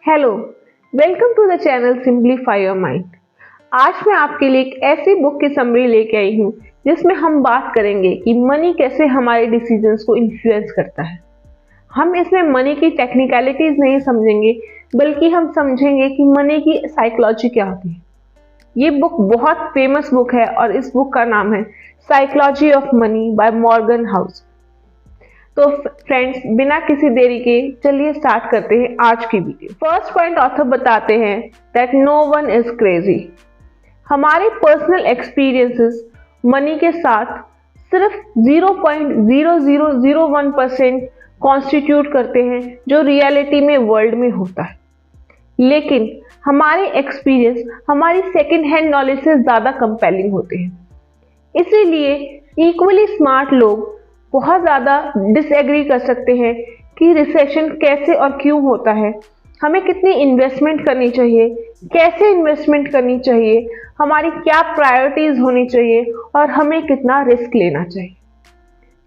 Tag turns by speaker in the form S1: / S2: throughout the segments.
S1: Hello, welcome to the channel simplify your mind. आज मैं आपके लिए एक ऐसी बुक की समरी लेके आई हूँ जिसमें हम बात करेंगे कि मनी कैसे हमारे डिसीजंस को इन्फ्लुएंस करता है। हम इसमें मनी की टेक्निकलिटीज नहीं समझेंगे, बल्कि हम समझेंगे कि मनी की साइकोलॉजी क्या होती है। ये बुक बहुत फेमस बुक है और इस बुक का नाम है psychology of money by Morgan house. तो फ्रेंड्स, बिना किसी देरी के चलिए स्टार्ट करते हैं आज की वीडियो। फर्स्ट पॉइंट ऑथर बताते हैं that no one is crazy. हमारे पर्सनल एक्सपीरियंसेस मनी के साथ सिर्फ 0.0001% कॉन्स्टिट्यूट करते हैं जो रियलिटी में वर्ल्ड में होता है, लेकिन हमारे एक्सपीरियंस हमारी सेकेंड हैंड नॉलेज से ज़्यादा कंपेलिंग होते हैं। इसीलिए इक्वली स्मार्ट लोग बहुत ज़्यादा डिसएग्री कर सकते हैं कि रिसेशन कैसे और क्यों होता है, हमें कितनी इन्वेस्टमेंट करनी चाहिए, कैसे इन्वेस्टमेंट करनी चाहिए, हमारी क्या प्रायोरिटीज होनी चाहिए और हमें कितना रिस्क लेना चाहिए।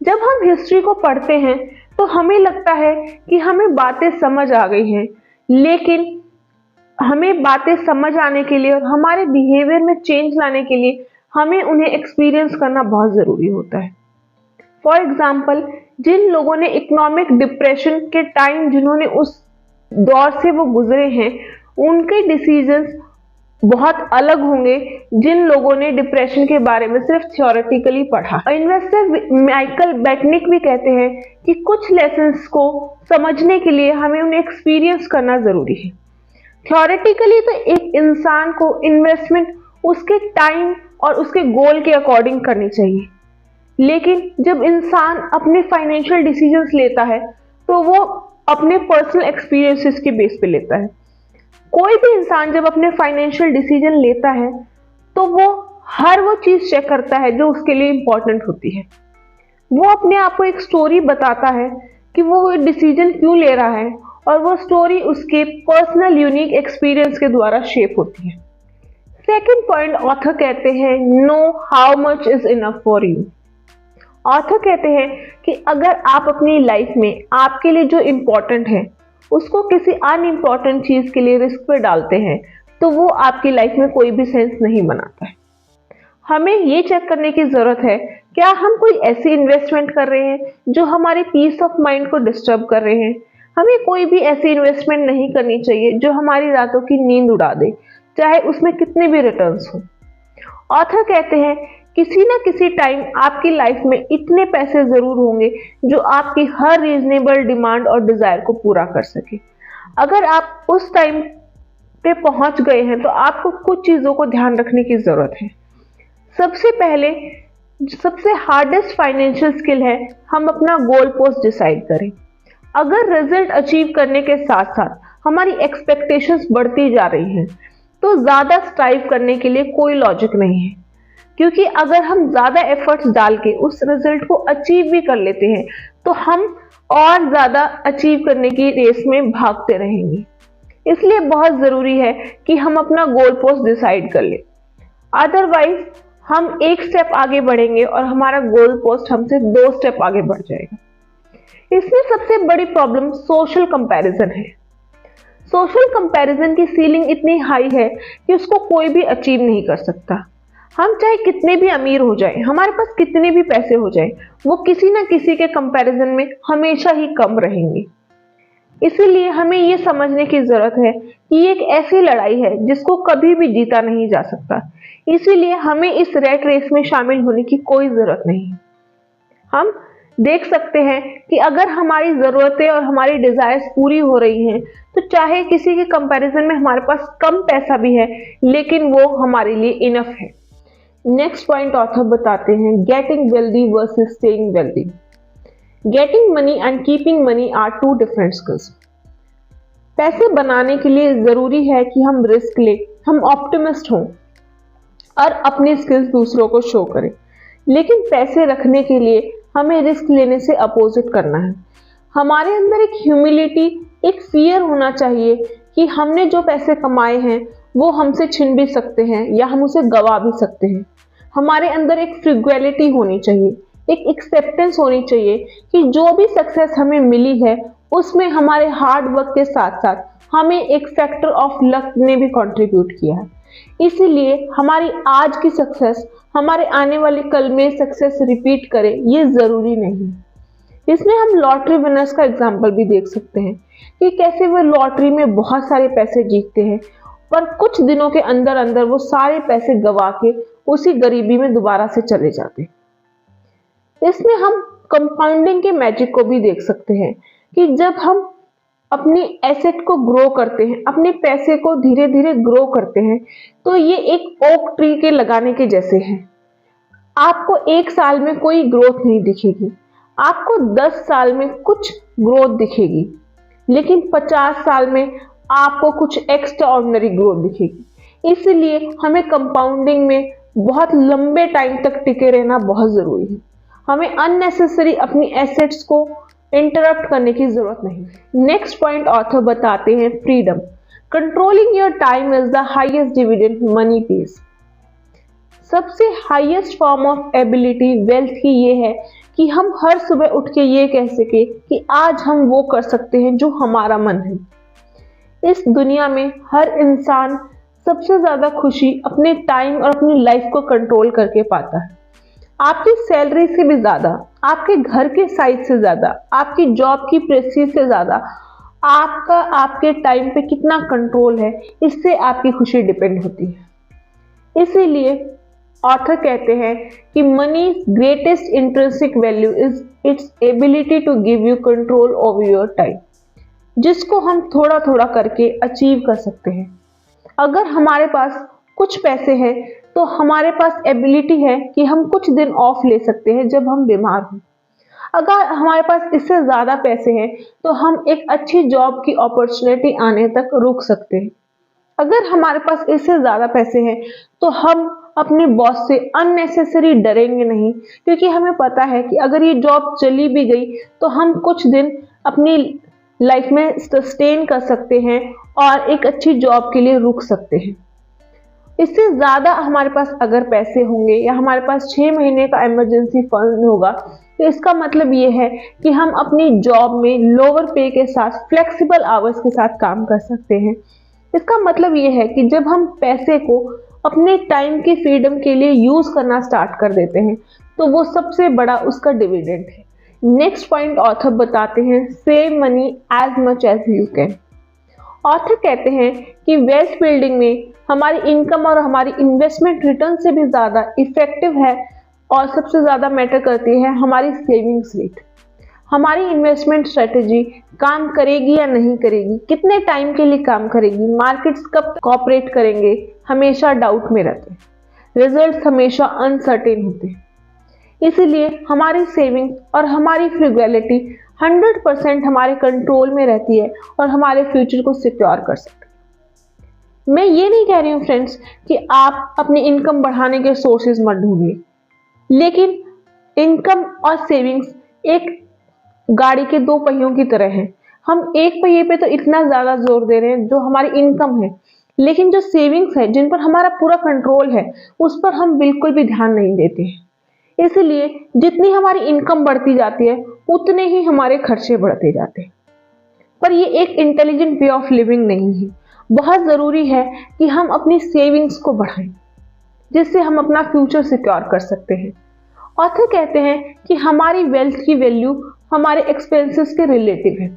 S1: जब हम हिस्ट्री को पढ़ते हैं तो हमें लगता है कि हमें बातें समझ आ गई हैं, लेकिन हमें बातें समझ आने के लिए और हमारे बिहेवियर में चेंज लाने के लिए हमें उन्हें एक्सपीरियंस करना बहुत ज़रूरी होता है। फॉर एग्जाम्पल, जिन लोगों ने इकोनॉमिक डिप्रेशन के टाइम जिन्होंने उस दौर से वो गुजरे हैं, उनके डिसीजंस बहुत अलग होंगे जिन लोगों ने डिप्रेशन के बारे में सिर्फ थियोरेटिकली पढ़ा। इन्वेस्टर माइकल बेटनिक भी कहते हैं कि कुछ लेसन्स को समझने के लिए हमें उन्हें एक्सपीरियंस करना जरूरी है। थियोरेटिकली तो एक इंसान को इन्वेस्टमेंट उसके टाइम और उसके गोल के अकॉर्डिंग करनी चाहिए, लेकिन जब इंसान अपने फाइनेंशियल डिसीजंस लेता है तो वो अपने पर्सनल एक्सपीरियंसेस के बेस पे लेता है। कोई भी इंसान जब अपने फाइनेंशियल डिसीजन लेता है तो वो हर वो चीज चेक करता है जो उसके लिए इंपॉर्टेंट होती है। वो अपने आप को एक स्टोरी बताता है कि वो डिसीजन क्यों ले रहा है, और वो स्टोरी उसके पर्सनल यूनिक एक्सपीरियंस के द्वारा शेप होती है। सेकेंड पॉइंट ऑथर कहते हैं, know how much is enough for you. Author कहते हैं कि अगर आप अपनी लाइफ में आपके लिए जो इम्पोर्टेंट है उसको किसी अनइम्पॉर्टेंट चीज के लिए रिस्क पे डालते हैं तो वो आपकी लाइफ में कोई भी सेंस नहीं बनाता है। हमें ये चेक करने की जरूरत है, क्या हम कोई ऐसी इन्वेस्टमेंट कर रहे हैं जो हमारे पीस ऑफ माइंड को डिस्टर्ब कर रहे हैं। हमें कोई भी ऐसी इन्वेस्टमेंट नहीं करनी चाहिए जो हमारी रातों की नींद उड़ा दे, चाहे उसमें कितने भी रिटर्न्स हो। ऑथर कहते हैं किसी ना किसी टाइम आपकी लाइफ में इतने पैसे जरूर होंगे जो आपकी हर रीजनेबल डिमांड और डिजायर को पूरा कर सके। अगर आप उस टाइम पे पहुंच गए हैं तो आपको कुछ चीजों को ध्यान रखने की जरूरत है। सबसे पहले सबसे हार्डेस्ट फाइनेंशियल स्किल है हम अपना गोल पोस्ट डिसाइड करें। अगर रिजल्ट अचीव करने के साथ साथ हमारी एक्सपेक्टेशंस बढ़ती जा रही हैं तो ज्यादा स्ट्राइव करने के लिए कोई लॉजिक नहीं है, क्योंकि अगर हम ज्यादा एफर्ट्स डाल के उस रिजल्ट को अचीव भी कर लेते हैं तो हम और ज्यादा अचीव करने की रेस में भागते रहेंगे। इसलिए बहुत जरूरी है कि हम अपना गोल पोस्ट डिसाइड कर ले, अदरवाइज हम एक स्टेप आगे बढ़ेंगे और हमारा गोल पोस्ट हमसे 2 स्टेप आगे बढ़ जाएगा। इसमें सबसे बड़ी प्रॉब्लम सोशल कंपैरिजन है। सोशल कंपैरिजन की सीलिंग इतनी हाई है कि उसको कोई भी अचीव नहीं कर सकता। हम चाहे कितने भी अमीर हो जाएं, हमारे पास कितने भी पैसे हो जाएं, वो किसी ना किसी के कंपैरिजन में हमेशा ही कम रहेंगे। इसीलिए हमें ये समझने की जरूरत है कि ये एक ऐसी लड़ाई है जिसको कभी भी जीता नहीं जा सकता। इसीलिए हमें इस रैट रेस में शामिल होने की कोई जरूरत नहीं। हम देख सकते हैं कि अगर हमारी जरूरतें और हमारी डिजायर्स पूरी हो रही हैं तो चाहे किसी के कंपैरिजन में हमारे पास कम पैसा भी है, लेकिन वो हमारे लिए इनफ है। नेक्स्ट पॉइंट ऑथर बताते हैं, getting wealthy versus staying wealthy. Getting money and keeping money are 2 different skills. पैसे बनाने के लिए जरूरी है कि हम रिस्क ले, हम ऑप्टिमिस्ट हों और अपनी स्किल्स दूसरों को शो करें, लेकिन पैसे रखने के लिए हमें रिस्क लेने से अपोजिट करना है। हमारे अंदर एक ह्यूमिलिटी, एक फियर होना चाहिए कि हमने जो पैसे कमाए हैं वो हमसे छिन भी सकते हैं या हम उसे गवा भी सकते हैं। हमारे अंदर एक फ्रिगुअलिटी होनी चाहिए, एक एक्सेप्टेंस होनी चाहिए कि जो भी सक्सेस हमें मिली है उसमें हमारे हार्ड वर्क के साथ साथ हमें एक फैक्टर ऑफ लक ने भी कंट्रीब्यूट किया है। इसीलिए हमारी आज की सक्सेस हमारे आने वाले कल में सक्सेस रिपीट करे ये जरूरी नहीं। इसमें हम लॉटरी विनर्स का एग्जाम्पल भी देख सकते हैं कि कैसे वो लॉटरी में बहुत सारे पैसे जीतते हैं पर कुछ दिनों के अंदर अंदर वो सारे पैसे गवा के उसी गरीबी में दोबारा से चले जाते हैं। इसमें हम कंपाउंडिंग के मैजिक को भी देख सकते हैं कि जब हम अपनी एसेट को ग्रो करते हैं, अपने पैसे को धीरे धीरे ग्रो करते हैं, तो ये एक ओक ट्री के लगाने के जैसे हैं। आपको एक साल में कोई ग्रोथ नहीं दिखेगी, आपको 10 साल में कुछ ग्रोथ दिखेगी, लेकिन 50 साल में आपको कुछ एक्स्ट्रा ऑर्डिनरी ग्रोथ दिखेगी। इसलिए हमें कंपाउंडिंग में बहुत लंबे टाइम तक टिके रहना बहुत जरूरी है। हमें अननेसेसरी अपनी एसेट्स को इंटरप्ट करने की जरूरत नहीं। नेक्स्ट पॉइंट ऑथर बताते हैं freedom. Controlling your time is the highest dividend money pays. सबसे highest form of ability wealth की ये है कि हम हर सुबह उठ के ये कह सके कि आज हम वो कर सकते हैं जो हमारा मन है। इस दुनिया में हर इंसान सबसे ज्यादा खुशी अपने टाइम और अपनी लाइफ को कंट्रोल करके पाता है। आपकी सैलरी से भी ज्यादा, आपके घर के साइज से ज्यादा, आपकी जॉब की प्रेस्टीज से ज्यादा आपका आपके टाइम पे कितना कंट्रोल है, इससे आपकी खुशी डिपेंड होती है। इसीलिए ऑथर कहते हैं कि money greatest intrinsic value is its ability to give you control over your time, जिसको हम थोड़ा थोड़ा करके अचीव कर सकते हैं। अगर हमारे पास कुछ पैसे हैं तो हमारे पास एबिलिटी है कि हम कुछ दिन ऑफ ले सकते हैं जब हम बीमार हों। अगर हमारे पास इससे ज्यादा पैसे हैं तो हम एक अच्छी जॉब की अपॉर्चुनिटी आने तक रुक सकते हैं। अगर हमारे पास इससे ज्यादा पैसे हैं तो हम अपने बॉस से अननेसेसरी डरेंगे नहीं, क्योंकि हमें पता है कि अगर ये जॉब चली भी गई तो हम कुछ दिन अपनी लाइफ में सस्टेन कर सकते हैं और एक अच्छी जॉब के लिए रुक सकते हैं। इससे ज्यादा हमारे पास अगर पैसे होंगे या हमारे पास 6 महीने का इमरजेंसी फंड होगा तो इसका मतलब ये है कि हम अपनी जॉब में लोअर पे के साथ फ्लेक्सिबल आवर्स के साथ काम कर सकते हैं। इसका मतलब ये है कि जब हम पैसे को अपने टाइम की फ्रीडम के लिए यूज करना स्टार्ट कर देते हैं तो वो सबसे बड़ा उसका डिविडेंड है। नेक्स्ट पॉइंट ऑथर बताते हैं save money as much as you can. Author कहते हैं कि वेल्थ बिल्डिंग में हमारी इनकम और हमारी इन्वेस्टमेंट रिटर्न से भी ज्यादा इफेक्टिव है और सबसे ज्यादा मैटर करती है हमारी सेविंग्स रेट। हमारी इन्वेस्टमेंट स्ट्रेटेजी काम करेगी या नहीं करेगी, कितने टाइम के लिए काम करेगी, मार्केट्स कब कॉपरेट करेंगे, हमेशा डाउट में रहते हैं, रिजल्ट्स हमेशा अनसर्टेन होते हैं। इसीलिए हमारी सेविंग और हमारी फ्रूगैलिटी 100% हमारे कंट्रोल में रहती है और हमारे फ्यूचर को सिक्योर कर सकते हैं। मैं ये नहीं कह रही हूँ फ्रेंड्स कि आप अपनी इनकम बढ़ाने के सोर्सेज मत ढूंढिए, लेकिन इनकम और सेविंग्स एक गाड़ी के 2 पहियों की तरह हैं। हम एक पहिए पे तो इतना ज्यादा जोर दे रहे हैं जो हमारी इनकम है, लेकिन जो सेविंग्स है जिन पर हमारा पूरा कंट्रोल है उस पर हम बिल्कुल भी ध्यान नहीं देते हैं। इसलिए जितनी हमारी इनकम बढ़ती जाती है उतने ही हमारे खर्चे बढ़ते जाते हैं। पर ये एक इंटेलिजेंट वे ऑफ लिविंग नहीं है। बहुत जरूरी है कि हम अपनी सेविंग्स को बढ़ाएं, जिससे हम अपना फ्यूचर सिक्योर कर सकते हैं। ऑथर कहते हैं कि हमारी वेल्थ की वैल्यू हमारे एक्सपेंसेस के रिलेटिव है।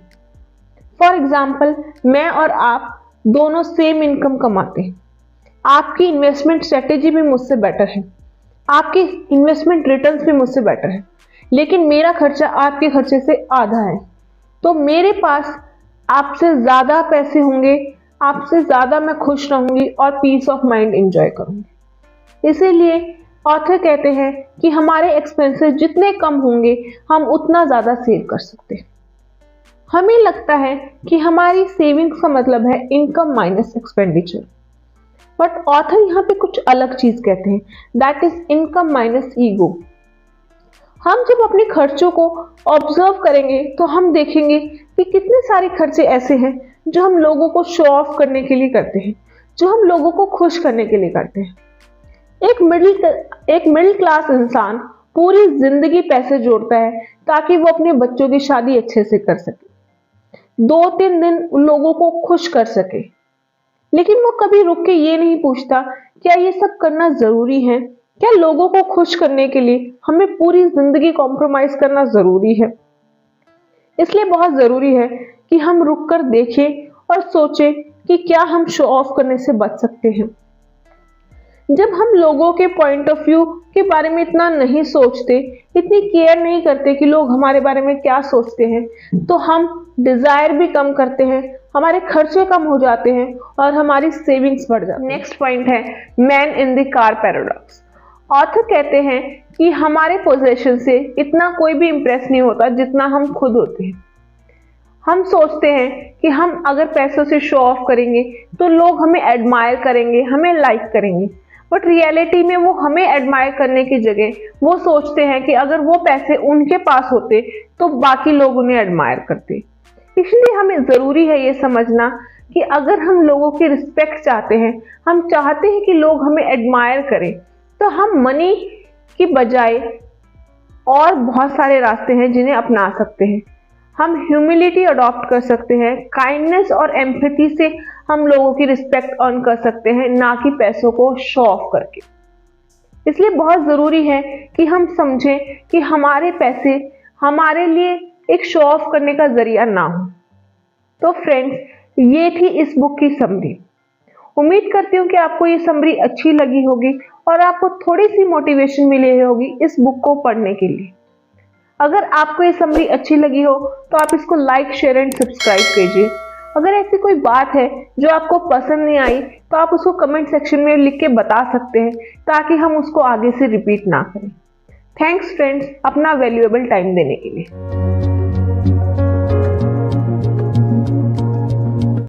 S1: फॉर एग्जाम्पल, मैं और आप दोनों सेम इनकम कमाते हैं। आपकी इन्वेस्टमेंट स्ट्रेटेजी भी मुझसे बेटर है, आपकी इन्वेस्टमेंट रिटर्न्स भी मुझसे बेटर है, लेकिन मेरा खर्चा आपके खर्चे से आधा है। तो मेरे पास आपसे ज्यादा पैसे होंगे, आपसे ज्यादा मैं खुश रहूंगी और पीस ऑफ माइंड एंजॉय करूंगी। इसीलिए ऑथर कहते हैं कि हमारे एक्सपेंसेस जितने कम होंगे हम उतना ज्यादा सेव कर सकते हैं। हमें लगता है कि हमारी सेविंग्स का मतलब है income minus expenditure, but author यहाँ पे कुछ अलग चीज कहते हैं, that is income minus ego. हम जब अपने खर्चों को ऑब्जर्व करेंगे तो हम देखेंगे कि कितने सारे खर्चे ऐसे हैं जो हम लोगों को शो ऑफ करने के लिए करते हैं, जो हम लोगों को खुश करने के लिए करते हैं। एक मिडिल क्लास इंसान पूरी जिंदगी पैसे जोड़ता है ताकि वो अपने बच्चों की शादी अच्छे से कर सके। 2-3 दिन उन लोगों को खुश कर सके, लेकिन वो कभी रुक के ये नहीं पूछता क्या ये सब करना जरूरी है? क्या लोगों को खुश करने के लिए हमें पूरी जिंदगी कॉम्प्रोमाइज करना जरूरी है? इसलिए बहुत जरूरी है कि हम रुक कर देखें और सोचें कि क्या हम शो ऑफ करने से बच सकते हैं। जब हम लोगों के पॉइंट ऑफ व्यू के बारे में इतना नहीं सोचते, इतनी केयर नहीं करते कि लोग हमारे बारे में क्या सोचते हैं, तो हम डिजायर भी कम करते हैं, हमारे खर्चे कम हो जाते हैं और हमारी सेविंग्स बढ़ जाती है। नेक्स्ट पॉइंट है man in the car paradox. Author कहते हैं कि हमारे पोजेशन से इतना कोई भी इंप्रेस नहीं होता जितना हम खुद होते हैं। हम सोचते हैं कि हम अगर पैसों से शो ऑफ करेंगे तो लोग हमें एडमायर करेंगे, हमें लाइक करेंगे, बट रियलिटी में वो हमें एडमायर करने की जगह वो सोचते हैं कि अगर वो पैसे उनके पास होते तो बाकी लोग उन्हें एडमायर करते। इसलिए हमें जरूरी है ये समझना कि अगर हम लोगों की रिस्पेक्ट चाहते हैं, हम चाहते हैं कि लोग हमें एडमायर करें, तो हम मनी की बजाय और बहुत सारे रास्ते हैं जिन्हें अपना सकते हैं। हम ह्यूमिलिटी अडॉप्ट कर सकते हैं, काइंडनेस और एम्पैथी से हम लोगों की रिस्पेक्ट अर्न कर सकते हैं, ना कि पैसों को शो ऑफ करके। इसलिए बहुत जरूरी है कि हम समझें कि हमारे पैसे हमारे लिए एक शो ऑफ करने का जरिया ना हो। तो फ्रेंड्स, ये थी इस बुक की समरी। उम्मीद करती हूँ कि आपको ये समरी अच्छी लगी होगी और आपको थोड़ी सी मोटिवेशन मिली होगी इस बुक को पढ़ने के लिए। अगर आपको ये समरी अच्छी लगी हो तो आप इसको लाइक, शेयर एंड सब्सक्राइब कीजिए। अगर ऐसी कोई बात है जो आपको पसंद नहीं आई तो आप उसको कमेंट सेक्शन में लिख के बता सकते हैं ताकि हम उसको आगे से रिपीट ना करें। थैंक्स फ्रेंड्स, अपना वैल्यूएबल टाइम देने के लिए।